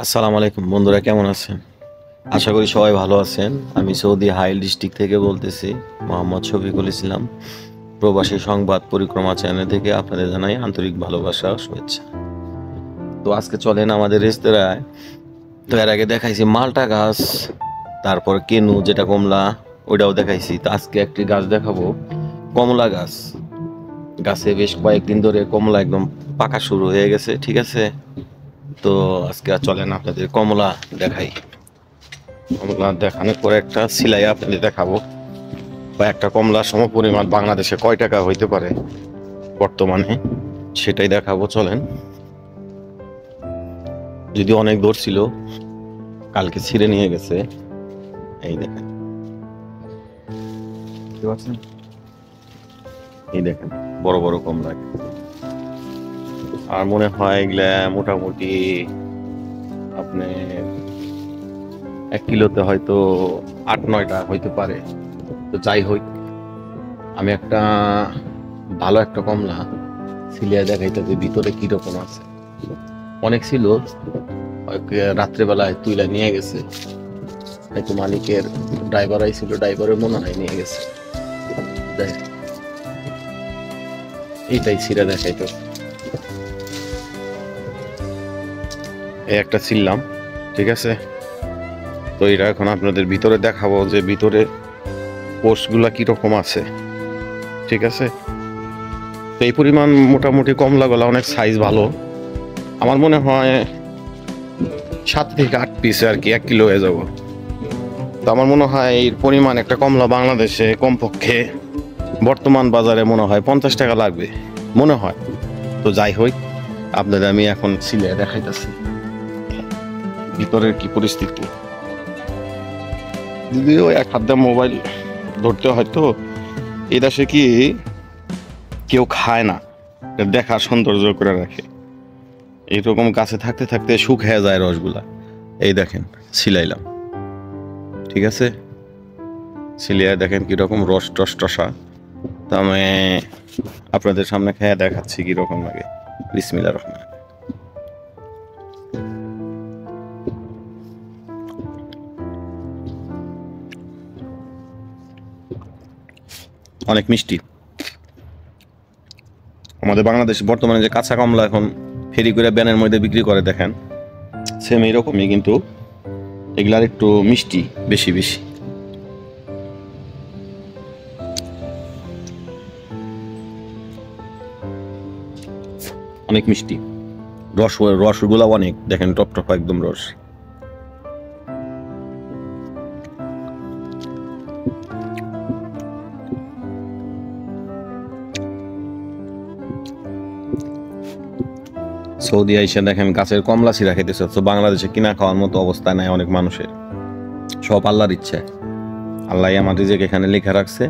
আসসালামু আলাইকুম বন্ধুরা, কেমন আছেন? আশা করি সবাই ভালো আছেন। আমি সৌদি হাইল ডিস্ট্রিক্ট থেকে বলতেছি, মোহাম্মদ শফিকুল ইসলাম। প্রবাসী সংবাদ পরিক্রমা চ্যানেল থেকে আপনাদের জানাই আন্তরিক ভালোবাসা ও শুভেচ্ছা। তো আজকে চলেন আমাদের রেস্তোরাঁয়। তো এর আগে দেখাইছি মালটা গাছ, তারপর কেনু যেটা কমলা, ওইটাও দেখাইছি। তো আজকে একটি গাছ দেখাবো, কমলা গাছ। গাছে বেশ কয়েকদিন ধরে কমলা একদম পাকা শুরু হয়ে গেছে, ঠিক আছে? তো আজকে চলেন আপনাদের কমলা দেখাই। কমলা দেখানোর পরে একটা সিলাই আপনাদের দেখাবো, বা একটা কমলা সমপরিমাণ বাংলাদেশে কয় টাকা হইতে পারে বর্তমানে, সেটাই দেখাবো। চলেন। যদি অনেক দূর ছিল, কালকে ছিঁড়ে নিয়ে গেছে। এই দেখেন, এই দেখেন বড় বড় কমলা। আর মনে হয় এগুলা মোটামুটি আপনি 1 কিলোতে হয়তো 8-9টা হইতে পারে। তো যাই হোক, আমি একটা ভালো একটা কমলা সিলিয়া দেখাইতেছি ভিতরে কিরকম আছে। অনেক ছিল, রাত্রেবেলায় তুইলা নিয়ে গেছে, হয়তো মালিকের ড্রাইভার আইছিল, ড্রাইভারের মনে হয় নিয়ে গেছে। এইটাই ছিঁড়ে দেখাইতো। এই একটা ছিললাম, ঠিক আছে? তো এটা এখন আপনাদের ভিতরে দেখাবো যে ভিতরে কোষগুলা কিরকম আছে, ঠিক আছে? তো এই পরিমাণ মোটামুটি কমলাগুলা অনেক সাইজ ভালো। আমার মনে হয় 7 থেকে 8 পিস আর কি 1 কিলো হয়ে যাব। তো আমার মনে হয় এই পরিমাণ একটা কমলা বাংলাদেশে কমপক্ষে বর্তমান বাজারে মনে হয় 50 টাকা লাগবে মনে হয়। তো যাই হোক, আপনাদের আমি এখন ছিলে দেখাইতেছি ভিতরের কি পরিস্থিতি। যদিও এক হাত দিয়ে মোবাইল ধরতে হয়তো এই দেশে কি কেউ খায় না, দেখার সৌন্দর্য করে রাখে। এইরকম গাছে থাকতে থাকতে শুকিয়ে যায় রসগুলা। এই দেখেন সিলাইলাম, ঠিক আছে? সিলিয়া দেখেন কিরকম রস টস টসা। তো আমি আপনাদের সামনে খেয়ে দেখাচ্ছি কিরকম লাগে। বিসমিল্লাহির রহমানির রহিম। অনেক মিষ্টি। আমাদের বাংলাদেশ বর্তমানে যে কাঁচা কমলা এখন ফেরি করে ব্যানের মধ্যে বিক্রি করে, দেখেন সেম এইরকমই, কিন্তু এগুলার একটু মিষ্টি বেশি বেশি। অনেক মিষ্টি, রসগুলা অনেক, দেখেন টপ টপ একদম রস। সৌদি আইসা দেখেন গাছের কমলা সিরা খেতেছে। তো বাংলাদেশে কিনা খাওয়ার মতো অবস্থা নাই অনেক মানুষের। সব আল্লাহর ইচ্ছে। আল্লাহ আমার রিজিক এখানে লেখা রাখছে।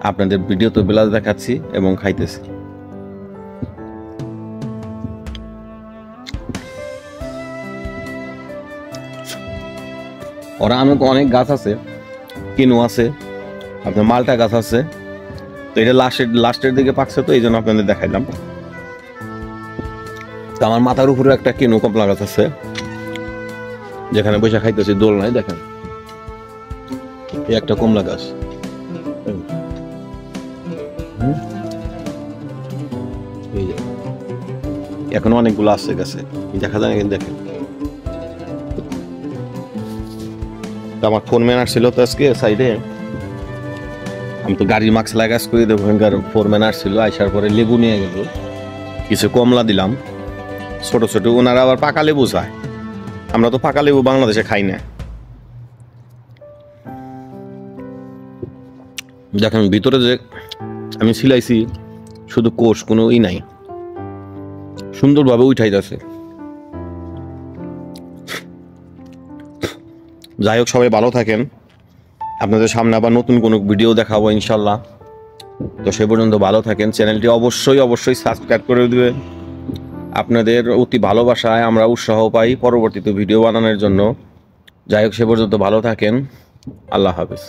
আপনাদের ভিডিও তো বেলা দেখাচ্ছি এবং খাইতেছি। ওরা অনেক গাছ আছে, কিনু আছে, আপনার মালটা গাছ আছে। তো এটা লাস্টের দিকে পাকছে, তো এই জন্য আপনাদের দেখাইলাম। তো আমার মাথার উপরে একটা কিনু কমলা গাছ আছে, যেখানে বসে খাইতেছি দোলনায়। দেখেন এই একটা কমলা গাছ, এখনো অনেকগুলো আছে গাছে, দেখা যায় কিন্তু। দেখেন আমার ফোন ম্যান আসছিল তো আজকে সাইডে, আমি তো গাড়ির মাস্ক লাগাস করে দেবো। ফোন ম্যান আসছিল, আসার পরে লেবু নিয়ে গেল, কিছু কমলা দিলাম ছোট ছোট। ওনারা আবার পাকা লেবু চায়, আমরা তো পাকা লেবু বাংলাদেশে খাই না। দেখেন ভিতরে যে আমি সিলাইছি, শুধু কোষ, কোনো ই নাই, সুন্দরভাবে উঠাই যাচ্ছে। যাই হোক, সবাই ভালো থাকেন। আপনাদের সামনে আবার নতুন কোনো ভিডিও দেখাবো ইনশাল্লাহ। তো সে পর্যন্ত ভালো থাকেন। চ্যানেলটি অবশ্যই সাবস্ক্রাইব করে দিবেন। আপনাদের অতি ভালোবাসায় আমরা উৎসাহ পাই পরবর্তীতে ভিডিও বানানোর জন্য। যাই হোক, সে পর্যন্ত ভালো থাকেন। আল্লাহ হাফেজ।